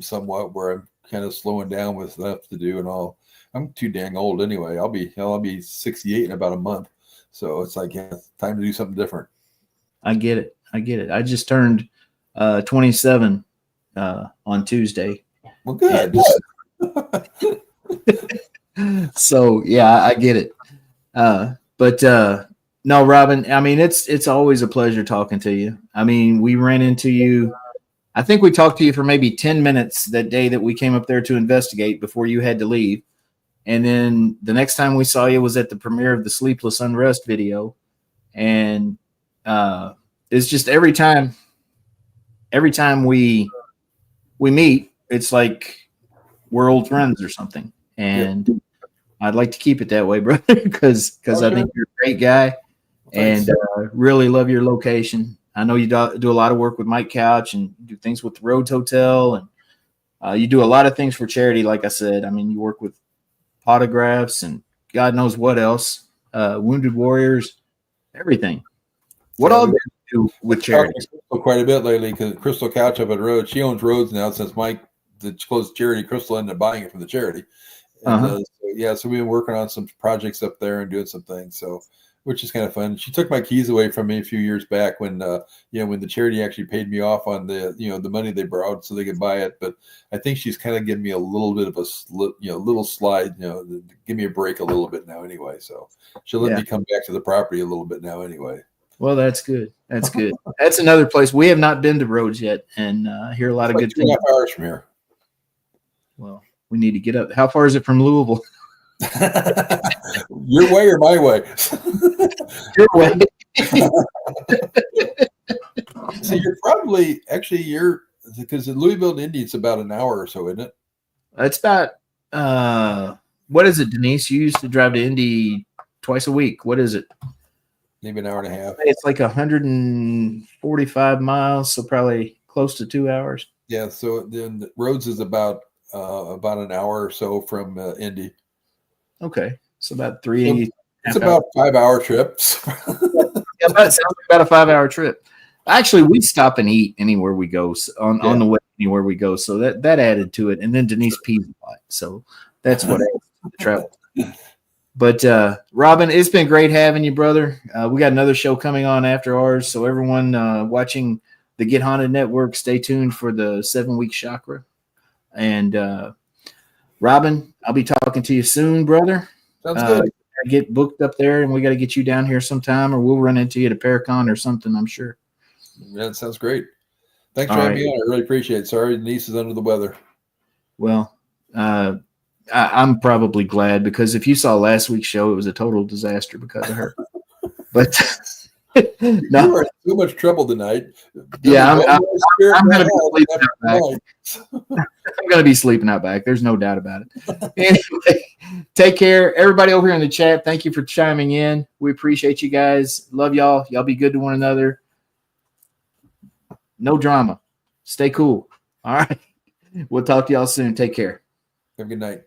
somewhat, where I'm kind of slowing down with stuff to do and all. I'm too dang old anyway. I'll be 68 in about a month, so it's like, yeah, it's time to do something different. I get it. I just turned 27 on Tuesday. Well, good. So yeah, I get it. But no, Robbin, I mean, it's always a pleasure talking to you. I mean, we ran into you. I think we talked to you for maybe 10 minutes that day that we came up there to investigate before you had to leave. And then the next time we saw you was at the premiere of the Sleepless Unrest video. And it's just every time we meet, it's like we're old friends or something. And yep. I'd like to keep it that way, brother, because I think you're a great guy. And really love your location. I know you do a lot of work with Mike Couch and do things with the Rhodes Hotel, and you do a lot of things for charity. Like I said, I mean, you work with autographs and God knows what else, Wounded Warriors, everything. What all do you do with charity? Quite a bit lately, because Crystal Couch up at Rhodes, she owns Rhodes now since Mike closed charity. Crystal ended up buying it from the charity. And, so we've been working on some projects up there and doing some things. So, which is kind of fun. She took my keys away from me a few years back when the charity actually paid me off on the money they borrowed so they could buy it. But I think she's kind of given me a little bit of a little slide, give me a break a little bit now anyway. So she'll let me come back to the property a little bit now anyway. Well, that's good. That's good. That's another place. We have not been to Rhodes yet, and hear a lot of good things. 2.5 hours from here. Well, we need to get up. How far is it from Louisville? Your way or my way? Your way. So you're probably because in Louisville to Indy, it's about an hour or so, isn't it? It's about what is it, Denise? You used to drive to Indy twice a week. What is it? Maybe an hour and a half. It's like 145 miles, so probably close to 2 hours. Yeah. So then Rhodes is about an hour or so from Indy. Okay, so about 3. It's about 5 hour trips. Yeah, but it sounds like about a 5 hour trip. Actually, we stop and eat anywhere we go on the way anywhere we go, so that added to it. And then Denise pees a lot, so that's what adds to the travel. But Robbin, it's been great having you, brother. We got another show coming on after ours, so everyone watching the Get Haunted Network, stay tuned for the 7-week chakra. And Robbin, I'll be talking to you soon, brother. Sounds good. Get booked up there, and we got to get you down here sometime, or we'll run into you at a Paracon or something, I'm sure. Yeah, that sounds great. Thanks for having me on. I really appreciate it. Sorry, Denise is under the weather. Well, I'm probably glad, because if you saw last week's show, it was a total disaster because of her. But you are in so much trouble tonight. Yeah, I'm going to be sleeping out back. I'm going to be sleeping out back. There's no doubt about it. Anyway, take care. Everybody over here in the chat, thank you for chiming in. We appreciate you guys. Love y'all. Y'all be good to one another. No drama. Stay cool. All right. We'll talk to y'all soon. Take care. Have a good night.